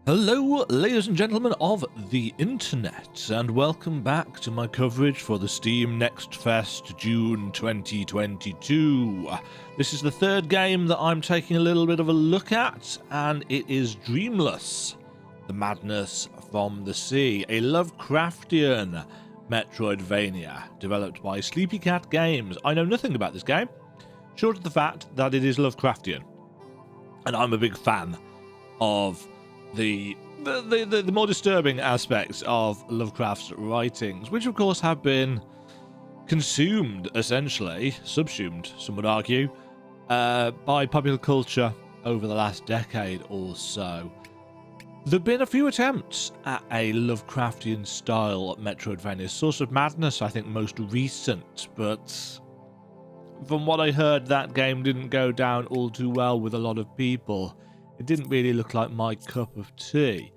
Hello, ladies and gentlemen of the internet, and welcome back to my coverage for the Steam Nextfest June 2022. This is the third game that I'm taking a little bit of a look at, and it is Dreamless, The Madness from the Sea, a Lovecraftian Metroidvania developed by Sleepy Cat Games. I know nothing about this game, short of the fact that it is Lovecraftian, and I'm a big fan of the more disturbing aspects of Lovecraft's writings, which of course have been consumed, essentially, subsumed, some would argue, by popular culture over the last decade or so. There have been a few attempts at a Lovecraftian style Metroidvania, Source of Madness, I think, most recent, but from what I heard, that game didn't go down all too well with a lot of people. It didn't really look like my cup of tea.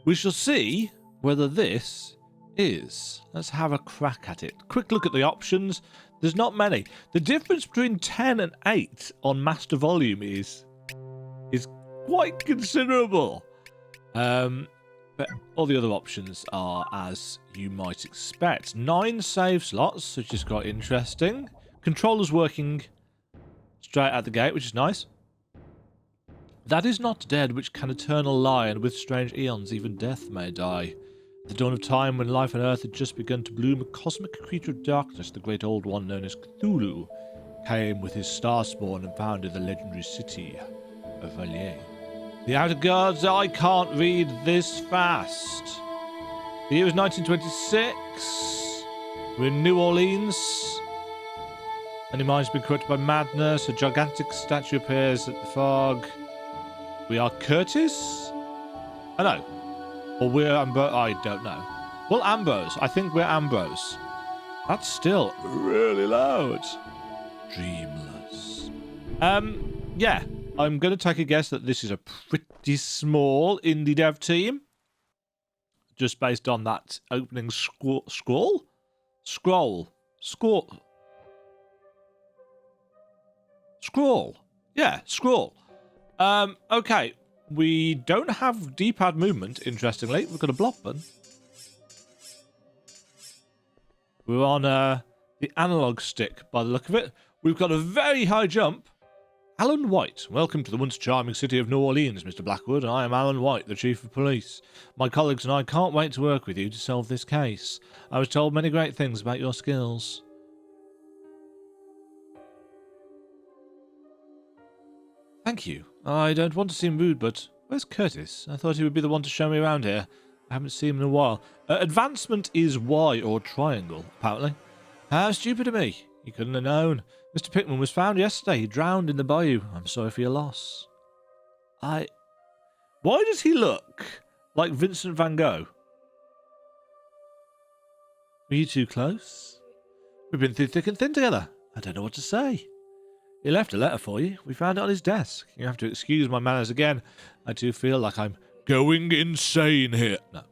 We shall see whether this is. Let's have a crack at it. Quick look at the options. There's not many. The difference between 10 and 8 on master volume is quite considerable. But all the other options are as you might expect. 9 save slots, which is quite interesting. Controllers working straight out the gate, which is nice. That is not dead which can eternal lie, and with strange eons even death may die. At the dawn of time, when life on earth had just begun to bloom, a cosmic creature of darkness, the great old one known as Cthulhu, came with his star spawn and founded the legendary city of Vallier. The outer guards, I can't read this fast. The year is 1926. We're in New Orleans. Many minds have been corrupted by madness. A gigantic statue appears at the fog. We are Curtis? I know. Or we're Ambrose? I don't know. Well, Ambrose. I think we're Ambrose. That's still really loud. Dreamless. Yeah. I'm going to take a guess that this is a pretty small indie dev team. Just based on that opening scroll? Scroll. Yeah, scroll. Okay, we don't have D-pad movement, interestingly. We've got a block button. We're on the analog stick, by the look of it. We've got a very high jump. Alan White, welcome to the once charming city of New Orleans, Mr. Blackwood. I am Alan White, the Chief of Police. My colleagues and I can't wait to work with you to solve this case. I was told many great things about your skills. Thank you. I don't want to seem rude, but where's Curtis? I thought he would be the one to show me around here. I haven't seen him in a while. Advancement is Y or triangle, apparently. How stupid of me. He couldn't have known. Mr. Pickman was found yesterday. He drowned in the bayou. I'm sorry for your loss. Why does he look like Vincent van Gogh? Were you too close? We've been through thick and thin together. I don't know what to say. He left a letter for you. We found it on his desk. You have to excuse my manners again. I do feel like I'm going insane here. No.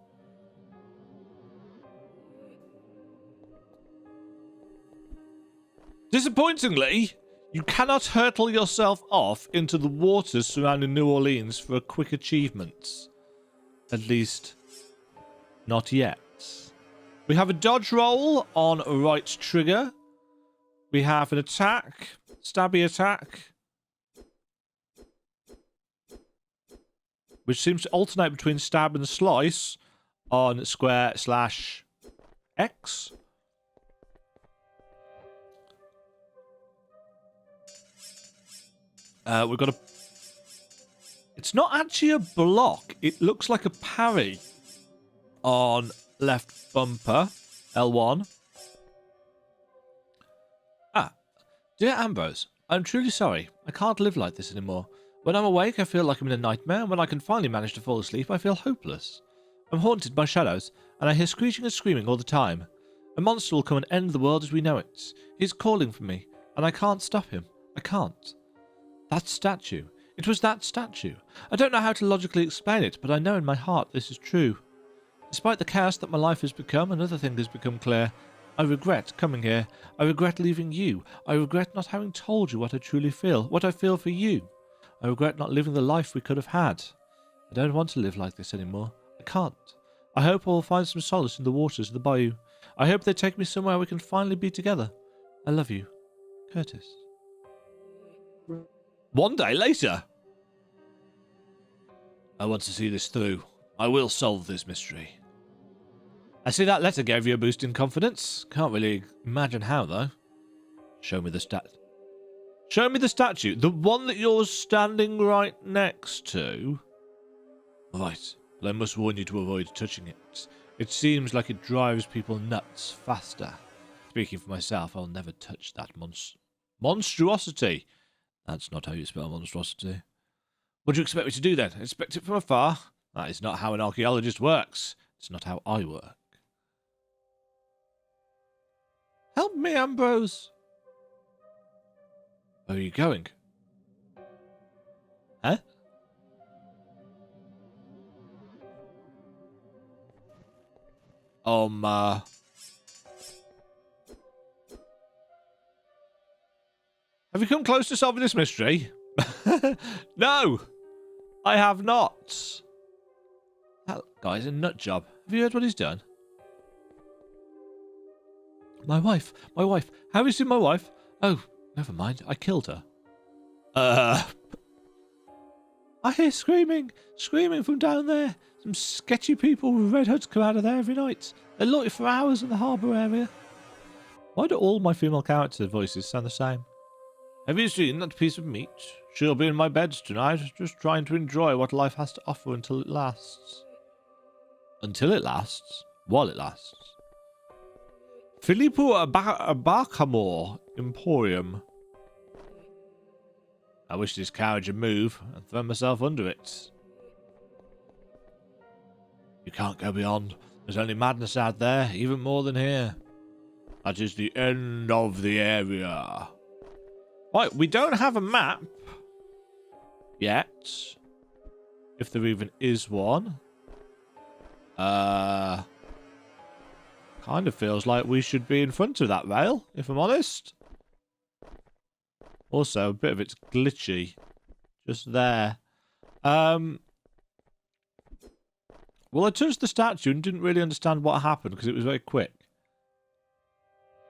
Disappointingly, you cannot hurtle yourself off into the waters surrounding New Orleans for a quick achievement. At least, not yet. We have a dodge roll on right trigger. We have an attack. Stabby attack, which seems to alternate between stab and slice on square/X. We've got a... It's not actually a block. It looks like a parry on left bumper, L1. Dear Ambrose, I'm truly sorry. I can't live like this anymore. When I'm awake, I feel like I'm in a nightmare, and when I can finally manage to fall asleep, I feel hopeless. I'm haunted by shadows, and I hear screeching and screaming all the time. A monster will come and end the world as we know it. He's calling for me, and I can't stop him. I can't. That statue. It was that statue. I don't know how to logically explain it, but I know in my heart this is true. Despite the chaos that my life has become, another thing has become clear. I regret coming here. I regret leaving you. I regret not having told you what I truly feel, what I feel for you. I regret not living the life we could have had. I don't want to live like this anymore. I can't. I hope I'll find some solace in the waters of the bayou. I hope they take me somewhere we can finally be together. I love you, Curtis. One day later. I want to see this through. I will solve this mystery. I see that letter gave you a boost in confidence. Can't really imagine how, though. Show me the Show me the statue. The one that you're standing right next to? Right, but I must warn you to avoid touching it. It seems like it drives people nuts faster. Speaking for myself, I'll never touch that monstrosity. That's not how you spell monstrosity. What do you expect me to do then? Inspect it from afar? That is not how an archaeologist works. It's not how I work. Help me, Ambrose. Where are you going? Huh? Have you come close to solving this mystery? No! I have not. That guy's a nut job. Have you heard what he's done? My wife. Have you seen my wife? Oh, never mind. I killed her. I hear screaming from down there. Some sketchy people with red hoods come out of there every night. They loiter for hours in the harbour area. Why do all my female character voices sound the same? Have you seen that piece of meat? She'll be in my bed tonight, just trying to enjoy what life has to offer until it lasts. Until it lasts? While it lasts. Filippo Barcamore Emporium. I wish this carriage would move and throw myself under it. You can't go beyond. There's only madness out there, even more than here. That is the end of the area. Right, we don't have a map yet. If there even is one. Kind of feels like we should be in front of that rail, if I'm honest. Also, a bit of it's glitchy. Just there. Well, I touched the statue and didn't really understand what happened because it was very quick.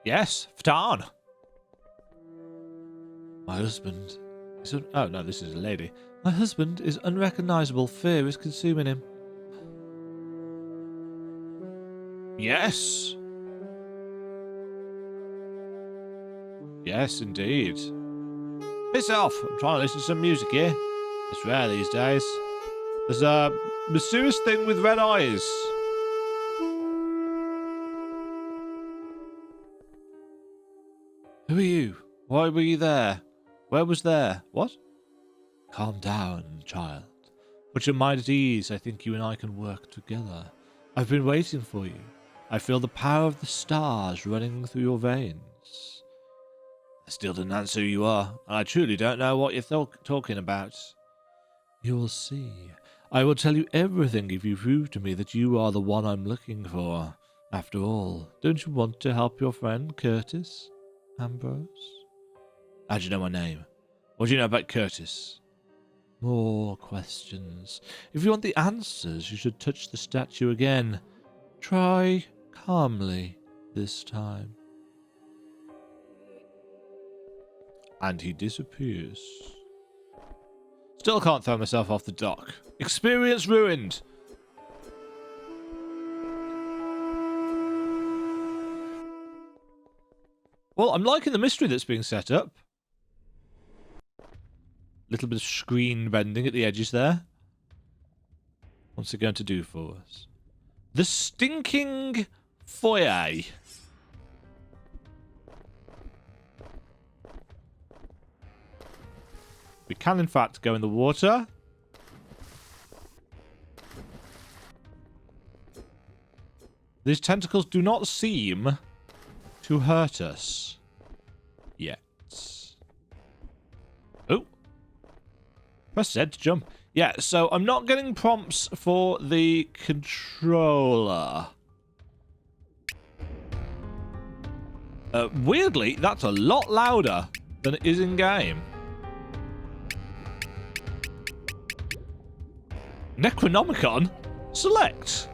Yes, Ftan. My husband is... Oh, no, this is a lady. My husband is unrecognizable. Fear is consuming him. Yes. Yes, indeed. Piss off. I'm trying to listen to some music here. It's rare these days. There's a mysterious thing with red eyes. Who are you? Why were you there? Where was there? What? Calm down, child. Put your mind at ease. I think you and I can work together. I've been waiting for you. I feel the power of the stars running through your veins. I still didn't answer who you are, and I truly don't know what you're talking about. You will see. I will tell you everything if you prove to me that you are the one I'm looking for. After all, don't you want to help your friend Curtis, Ambrose? How do you know my name? What do you know about Curtis? More questions. If you want the answers, you should touch the statue again. Try calmly this time. And he disappears. Still can't throw myself off the dock. Experience ruined. Well, I'm liking the mystery that's being set up. Little bit of screen bending at the edges there. What's it going to do for us? The stinking foyer. We can, in fact, go in the water. These tentacles do not seem to hurt us yet. Oh. Press Z to jump. Yeah, so I'm not getting prompts for the controller. Weirdly, that's a lot louder than it is in-game. Necronomicon? Select.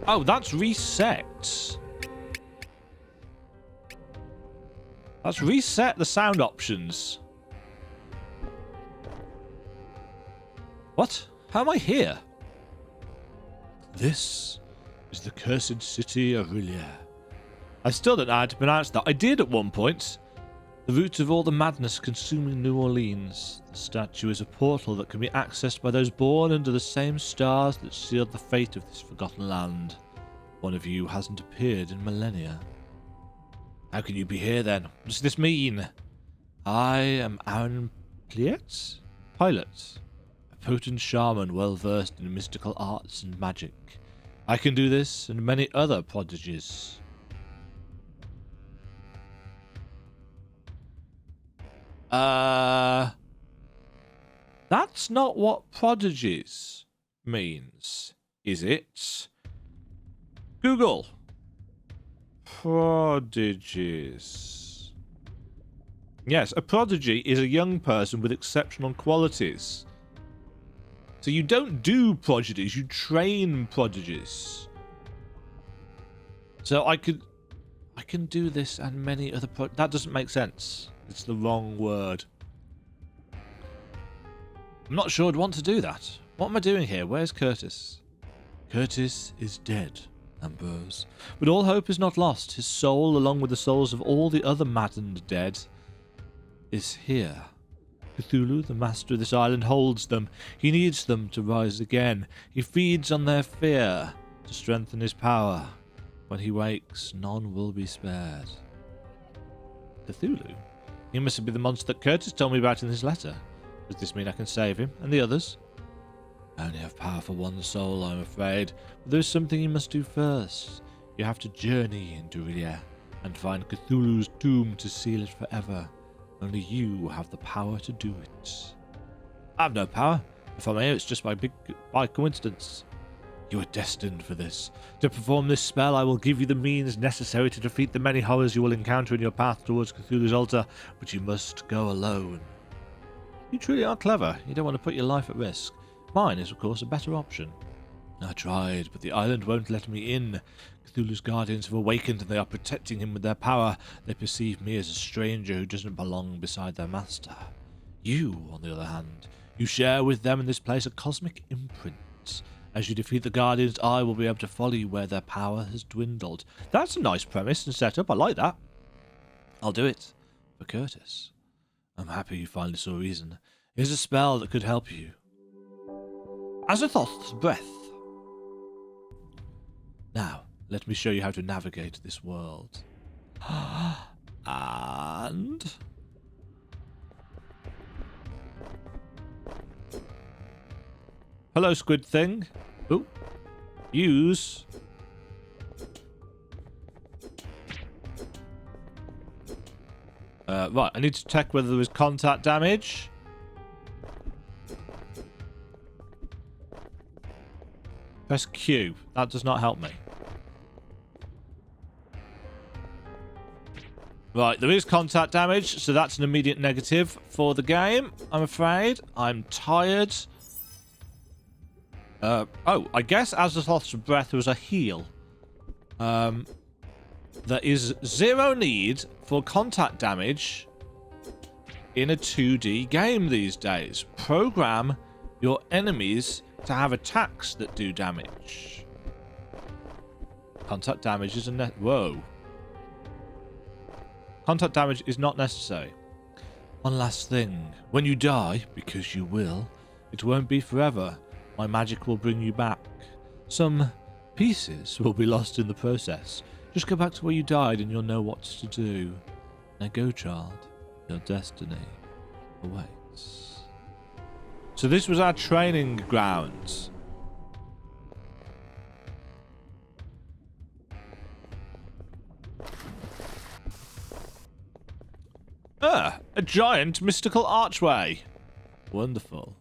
Oh, that's reset. That's reset the sound options. What? How am I here? This is the cursed city of Rillier. I still don't know how to pronounce that. I did at one point. The root of all the madness consuming New Orleans. The statue is a portal that can be accessed by those born under the same stars that sealed the fate of this forgotten land. One of you hasn't appeared in millennia. How can you be here then? What does this mean? I am Aaron Pliet? Pilot. A potent shaman well versed in mystical arts and magic. I can do this and many other prodigies. That's not what prodigies means, is it? Google. Prodigies. Yes, a prodigy is a young person with exceptional qualities. So you don't do prodigies, you train prodigies. So I can do this and many other that doesn't make sense. It's the wrong word. I'm not sure I'd want to do that. What am I doing here? Where's Curtis? Curtis is dead, Ambrose. But all hope is not lost. His soul, along with the souls of all the other maddened dead, is here. Cthulhu, the master of this island, holds them. He needs them to rise again. He feeds on their fear to strengthen his power. When he wakes, none will be spared. Cthulhu? He must be the monster that Curtis told me about in his letter. Does this mean I can save him? And the others? I only have power for one soul, I'm afraid. But there's something you must do first. You have to journey into Rillier and find Cthulhu's tomb to seal it forever. Only you have the power to do it. I have no power. If I'm here, it's just by coincidence. You are destined for this. To perform this spell, I will give you the means necessary to defeat the many horrors you will encounter in your path towards Cthulhu's altar, but you must go alone. You truly are clever. You don't want to put your life at risk. Mine is, of course, a better option. I tried, but the island won't let me in. Cthulhu's guardians have awakened and they are protecting him with their power. They perceive me as a stranger who doesn't belong beside their master. You, on the other hand, you share with them in this place a cosmic imprint. As you defeat the guardians, I will be able to follow you where their power has dwindled. That's a nice premise and setup. I like that. I'll do it. For Curtis. I'm happy you finally saw reason. Here's a spell that could help you. Azathoth's Breath. Now, let me show you how to navigate this world. And... hello, squid thing. Ooh. Use... right, I need to check whether there is contact damage. Press Q. That does not help me. Right, there is contact damage, so that's an immediate negative for the game, I'm afraid. I'm tired. Oh, I guess Azathoth's Breath was a heal. There is zero need for contact damage in a 2D game these days. Program your enemies to have attacks that do damage. Contact damage is a whoa. Contact damage is not necessary. One last thing. When you die, because you will, it won't be forever. My magic will bring you back. Some pieces will be lost in the process. Just go back to where you died and you'll know what to do. Now go, child. Your destiny awaits. So this was our training grounds. Ah, a giant mystical archway. Wonderful.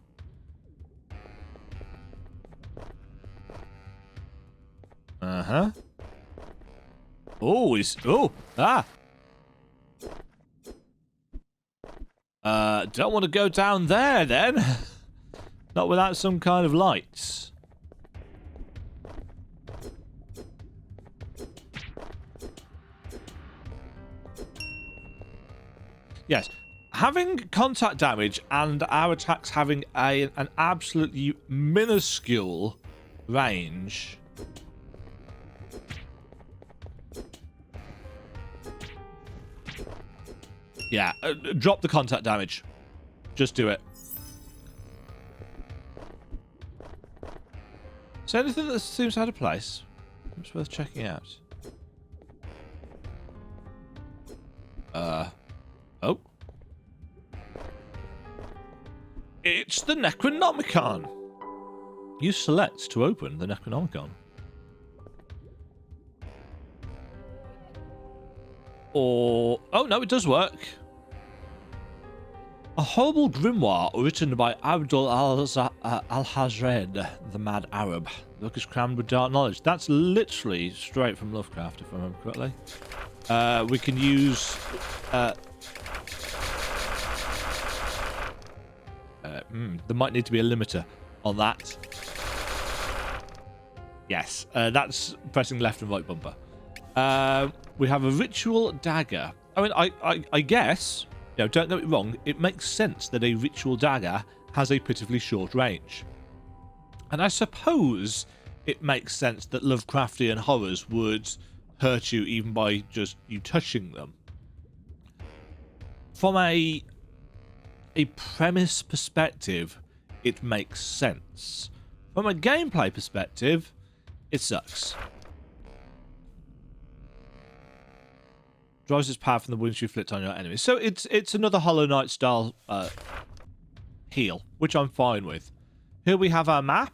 Uh-huh. Oh, ah. Don't want to go down there, then. Not without some kind of lights. Yes. Having contact damage and our attacks having an absolutely minuscule range... Yeah, drop the contact damage. Just do it. Is there anything that seems out of place? It's worth checking out. Oh. It's the Necronomicon. Use select to open the Necronomicon. Or... Oh, no, it does work. A horrible grimoire written by Abdul al-Hazred, the Mad Arab. The book is crammed with dark knowledge. That's literally straight from Lovecraft, if I remember correctly. We can use... there might need to be a limiter on that. Yes, that's pressing left and right bumper. We have a ritual dagger. I mean, I guess, you know, don't get me wrong, it makes sense that a ritual dagger has a pitifully short range. And I suppose it makes sense that Lovecraftian horrors would hurt you even by just you touching them. From a premise perspective, it makes sense. From a gameplay perspective, it sucks. Draws its power from the wounds you inflict on your enemies. So it's another Hollow Knight style heal, which I'm fine with. Here we have our map.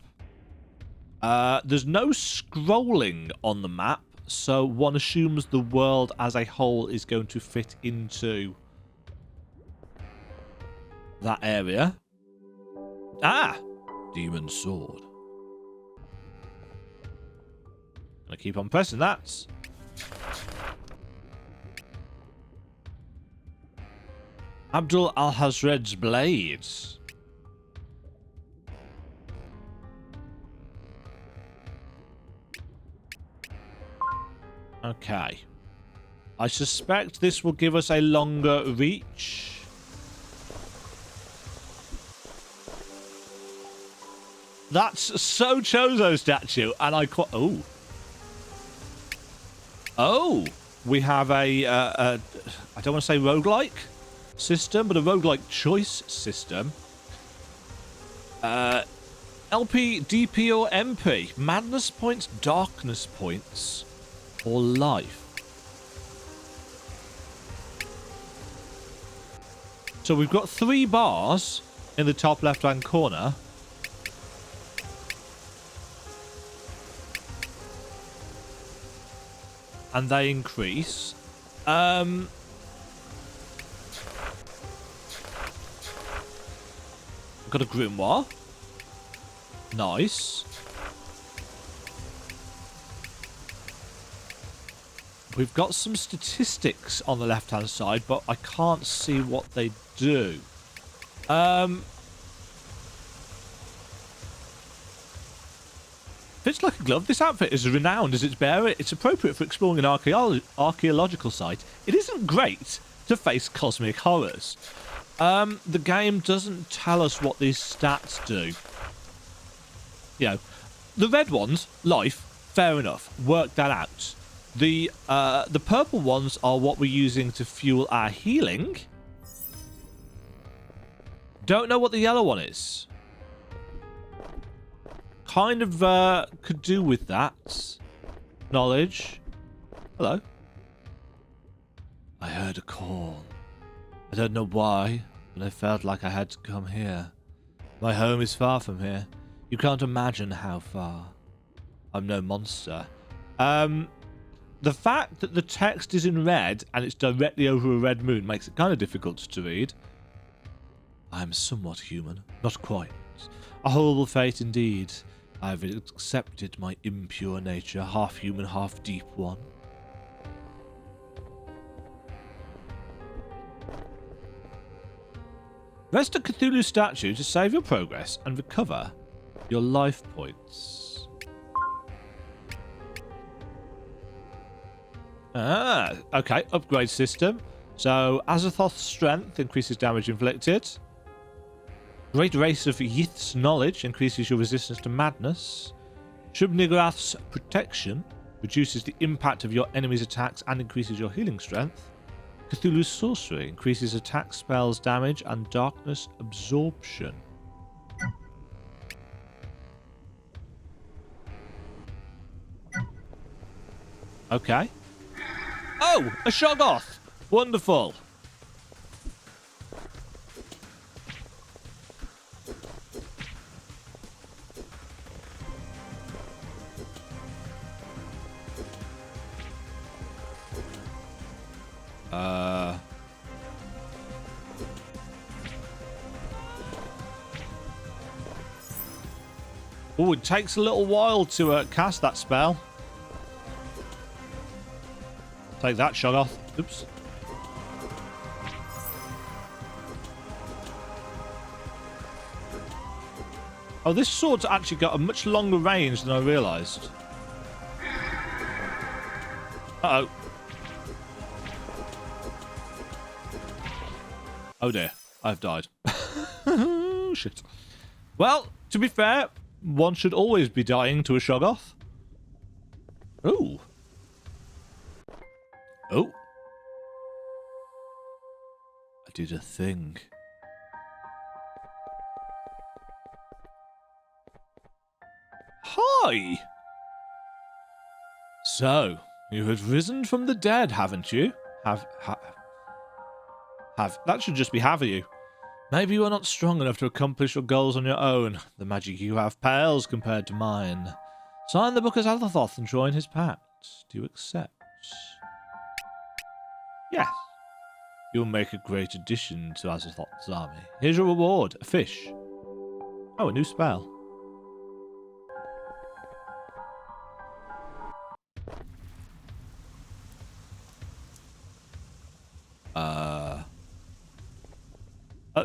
There's no scrolling on the map, so one assumes the world as a whole is going to fit into that area. Ah! Demon Sword. Gonna keep on pressing that. Abdul al-Hazred's blades. Okay. I suspect this will give us a longer reach. That's so Chozo statue, and I quite... Oh. Oh! We have a I don't want to say roguelike system, but a roguelike choice system. LP, DP, or MP. Madness points, darkness points, or life. So we've got 3 bars in the top left-hand corner. And they increase. Got a grimoire. Nice. We've got some statistics on the left-hand side, but I can't see what they do. Fits like a glove. This outfit is renowned as its bearer. It's appropriate for exploring an archaeological site. It isn't great to face cosmic horrors. The game doesn't tell us what these stats do. You know, the red ones, life, fair enough. Work that out. The purple ones are what we're using to fuel our healing. Don't know what the yellow one is. Kind of could do with that. Knowledge. Hello. I heard a call. I don't know why, but I felt like I had to come here. My home is far from here. You can't imagine how far. I'm no monster. The fact that the text is in red and it's directly over a red moon makes it kind of difficult to read. I'm somewhat human. Not quite. A horrible fate indeed. I've accepted my impure nature, half human, half deep one. Rest a Cthulhu statue to save your progress and recover your life points. Ah, okay. Upgrade system. So, Azathoth's strength increases damage inflicted. Great Race of Yith's knowledge increases your resistance to madness. Shub-Niggurath's protection reduces the impact of your enemy's attacks and increases your healing strength. Cthulhu's sorcery increases attack spells damage and darkness absorption. Okay. Oh, a Shoggoth! Wonderful. Oh, it takes a little while to cast that spell. Take that, Shoggoth. Oops. Oh, this sword's actually got a much longer range than I realised. Uh-oh. Oh dear, I've died. Oh, shit. Well, to be fair, one should always be dying to a Shoggoth. Ooh. Oh. I did a thing. Hi! So, you have risen from the dead, haven't you? Have. That should just be have you. Maybe you are not strong enough to accomplish your goals on your own. The magic you have pales compared to mine. Sign the book as Azathoth and join his pact. Do you accept? Yes. You'll make a great addition to Azathoth's army. Here's your reward, a fish. Oh, a new spell.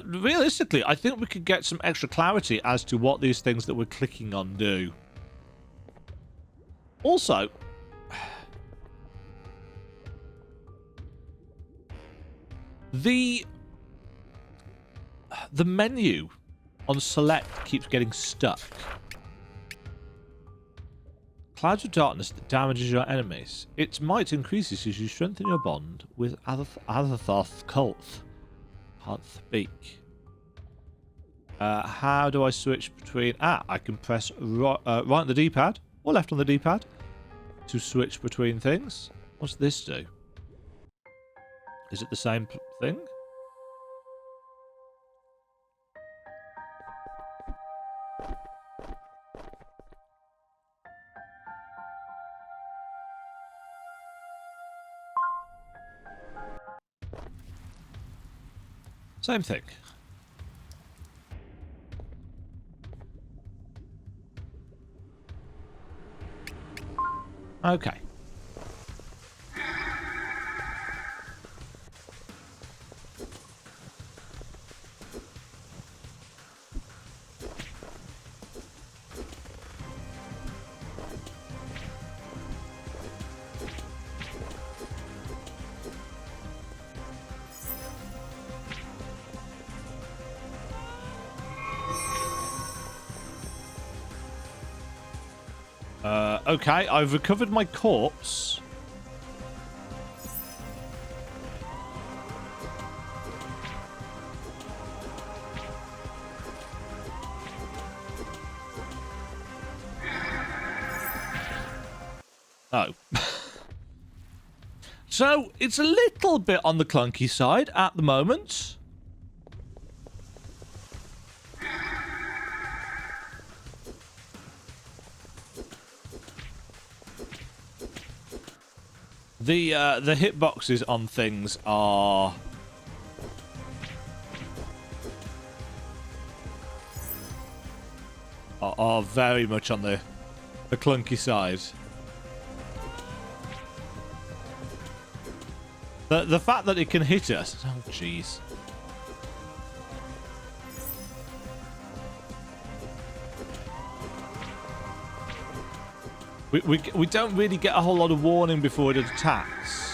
Realistically, I think we could get some extra clarity as to what these things that we're clicking on do. Also, the menu on select keeps getting stuck. Clouds of darkness that damages your enemies. Its might increases as you strengthen your bond with Azathoth's cult. Can't speak. How do I switch between... I can press right on the D-pad or left on the D-pad to switch between things. What's this do? Is it the same thing? Same thing. Okay. Okay, I've recovered my corpse. Oh. So, it's a little bit on the clunky side at the moment. The hitboxes on things are very much on the clunky side. The fact that it can hit us, oh jeez. We don't really get a whole lot of warning before it attacks.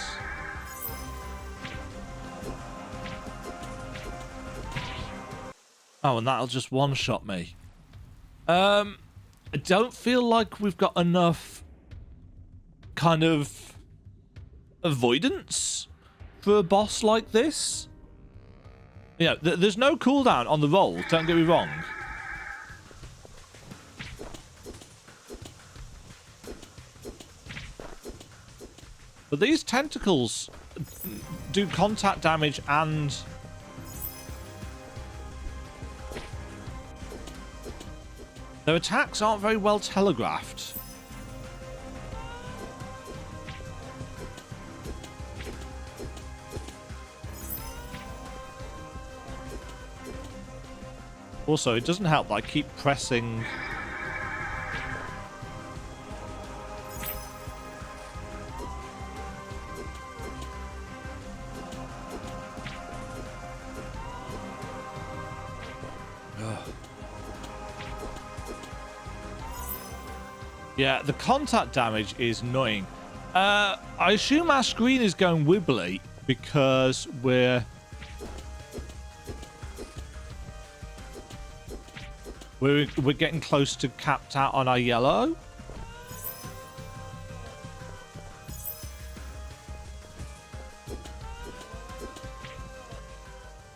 Oh, and that'll just one-shot me. I don't feel like we've got enough kind of avoidance for a boss like this. You know, there's no cooldown on the roll, don't get me wrong. But these tentacles do contact damage and... their attacks aren't very well telegraphed. Also, it doesn't help that I keep pressing... Yeah, the contact damage is annoying. I assume our screen is going wibbly because we're getting close to capped out on our yellow.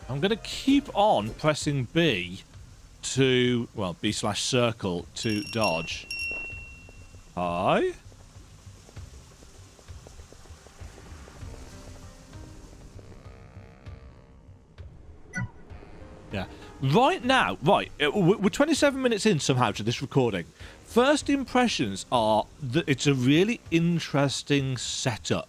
I'm going to keep on pressing B to, well, B/circle to dodge. Hi. Yeah. Right now, right, we're 27 minutes in somehow to this recording. First impressions are that it's a really interesting setup.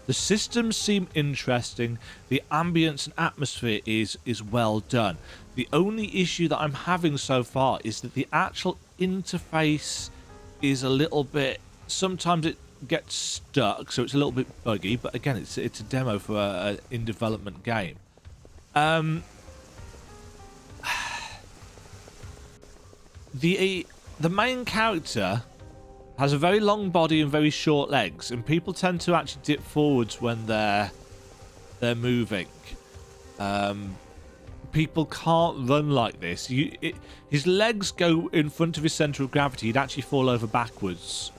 The systems seem interesting. The ambience and atmosphere is well done. The only issue that I'm having so far is that the actual interface is a little bit... sometimes it gets stuck, so it's a little bit buggy. But again, it's a demo for a in development game. The main character has a very long body and very short legs, and people tend to actually dip forwards when they're moving. People can't run like this. His legs go in front of his center of gravity. He'd actually fall over backwards.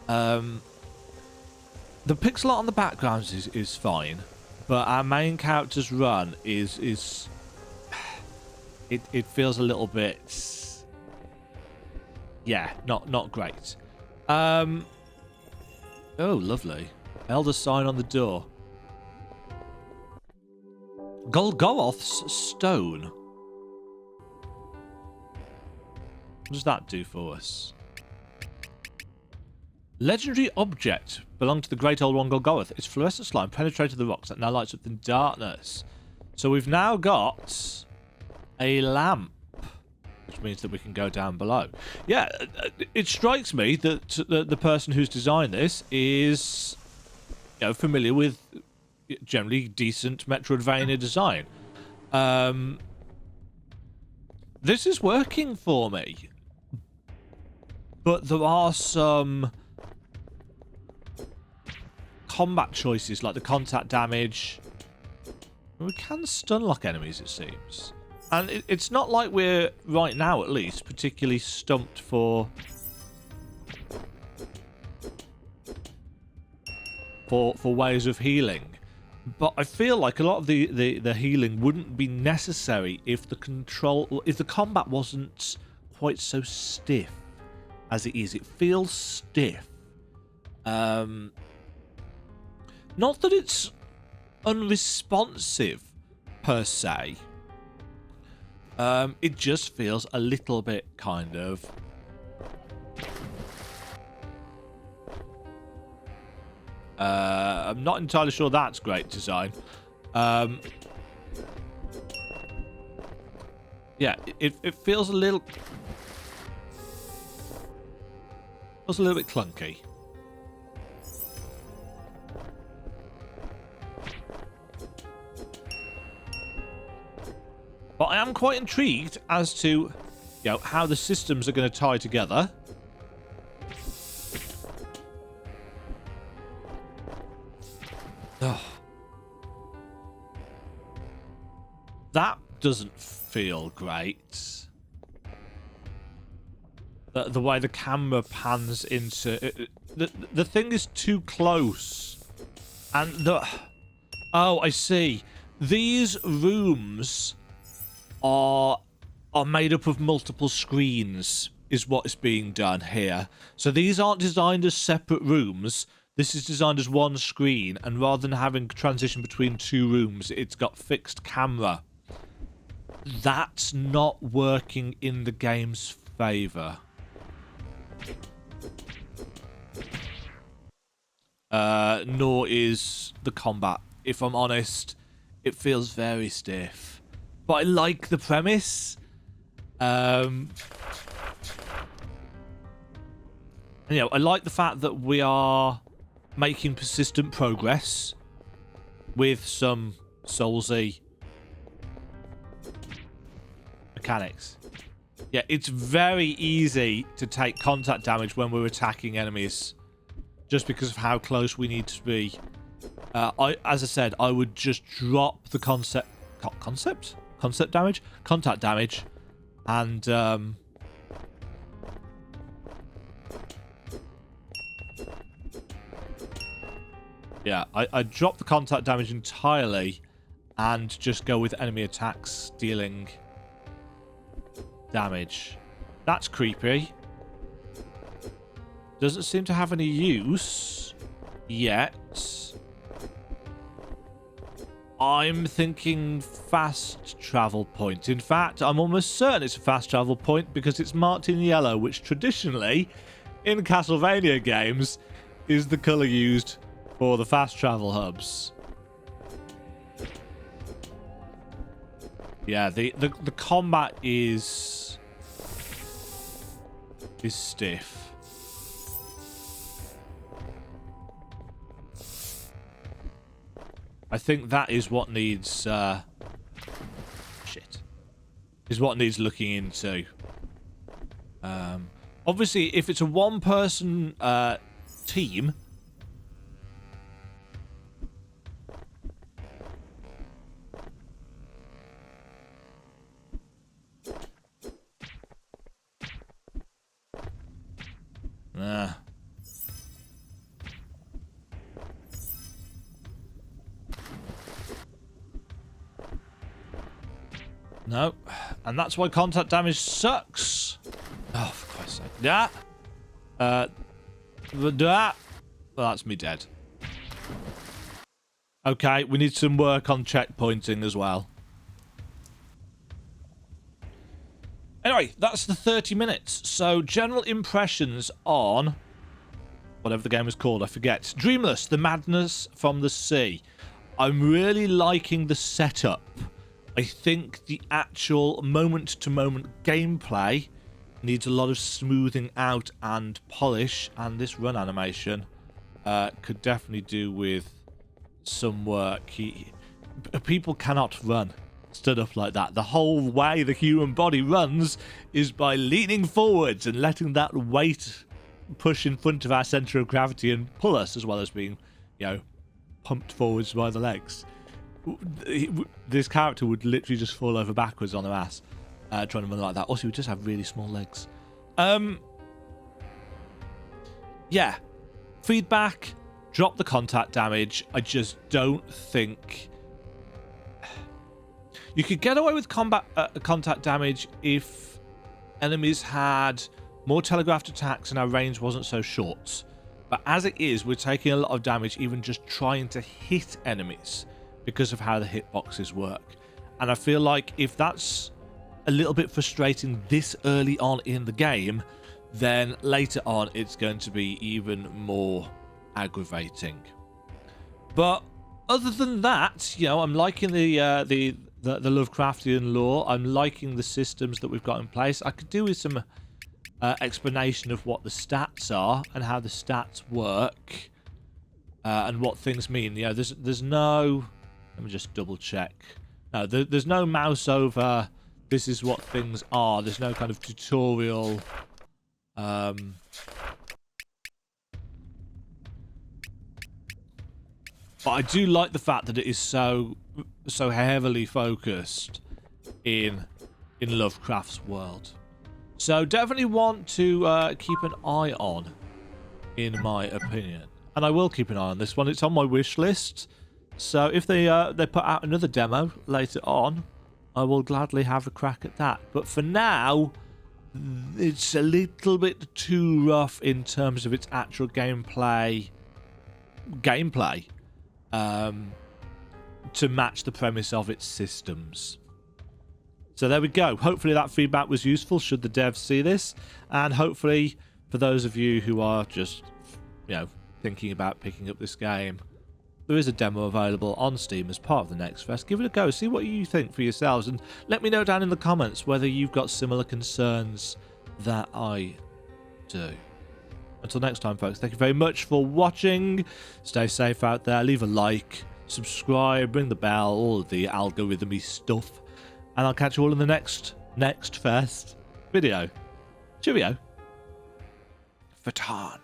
The pixel art on the backgrounds is fine, but our main character's run is it feels a little bit, yeah, not great. Oh, lovely. Elder sign on the door. Golgoroth's stone. What does that do for us? Legendary object belonged to the great old one Golgoroth. Its fluorescent slime penetrated the rocks that now lights up in darkness. So we've now got a lamp, which means that we can go down below. Yeah, it strikes me that the person who's designed this is, you know, familiar with generally decent Metroidvania design. This is working for me, but there are some combat choices like the contact damage. We can stun lock enemies, it seems, and it's not like we're right now, at least, particularly stumped for ways of healing. But I feel like a lot of the healing wouldn't be necessary if the combat wasn't quite so stiff as it is. It feels stiff. Not that it's unresponsive per se. It just feels a little bit kind of... I'm not entirely sure that's great design. Yeah, it feels a little... feels a little bit clunky. But I am quite intrigued as to, you know, how the systems are going to tie together. That doesn't feel great. The way the camera pans into... The thing is too close. And the... Oh, I see. These rooms are made up of multiple screens, is what is being done here. So these aren't designed as separate rooms. This is designed as one screen, and rather than having transition between two rooms, it's got fixed camera. That's not working in the game's favour. Nor is the combat. If I'm honest, it feels very stiff. But I like the premise. You know, I like the fact that we are making persistent progress with some Soulsy mechanics. Yeah, it's very easy to take contact damage when we're attacking enemies, just because of how close we need to be. As I said, I would just drop the contact damage, and yeah, I drop the contact damage entirely and just go with enemy attacks dealing damage. That's creepy. Doesn't seem to have any use yet. I'm thinking fast travel point. In fact, I'm almost certain it's a fast travel point because it's marked in yellow, which traditionally in Castlevania games is the colour used for the fast travel hubs. Yeah, the combat is stiff. I think that is what needs is what needs looking into. Obviously, if it's a one-person team, no, and that's why contact damage sucks. Oh, for Christ's sake. Yeah. Well, that's me dead. Okay, we need some work on checkpointing as well. Anyway, that's the 30 minutes. So, general impressions on whatever the game is called, I forget. Dreamless, The Madness from the Sea. I'm really liking the setup. I think the actual moment-to-moment gameplay needs a lot of smoothing out and polish, and this run animation could definitely do with some work. People cannot run stood up like that. The whole way the human body runs is by leaning forwards and letting that weight push in front of our center of gravity and pull us, as well as being, you know, pumped forwards by the legs. This character would literally just fall over backwards on their ass trying to run like that. Also, he would just have really small legs. Yeah. Feedback. Drop the contact damage. I just don't think... You could get away with contact damage if enemies had more telegraphed attacks and our range wasn't so short. But as it is, we're taking a lot of damage even just trying to hit enemies, because of how the hitboxes work. And I feel like if that's a little bit frustrating this early on in the game, then later on it's going to be even more aggravating. But other than that, you know, I'm liking the Lovecraftian lore. I'm liking the systems that we've got in place. I could do with some explanation of what the stats are and how the stats work and what things mean. You know, there's no... Let me just double check. No, there's no mouse over. This is what things are. There's no kind of tutorial. But I do like the fact that it is so heavily focused in Lovecraft's world. So definitely want to keep an eye on, in my opinion. And I will keep an eye on this one. It's on my wish list. So if they put out another demo later on, I will gladly have a crack at that. But for now, it's a little bit too rough in terms of its actual gameplay to match the premise of its systems. So there we go. Hopefully that feedback was useful should the devs see this, and hopefully for those of you who are just, thinking about picking up this game, there is a demo available on Steam as part of the Nextfest. Give it a go, see what you think for yourselves, and let me know down in the comments whether you've got similar concerns that I do. Until next time, folks, thank you very much for watching. Stay safe out there. Leave a like, subscribe, ring the bell, all of the algorithm-y stuff. And I'll catch you all in the next Nextfest video. Cheerio. Fatan.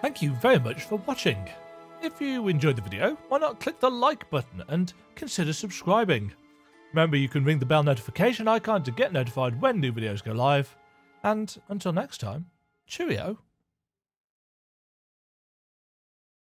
Thank you very much for watching. If you enjoyed the video, why not click the like button and consider subscribing. Remember, you can ring the bell notification icon to get notified when new videos go live. And until next time, cheerio.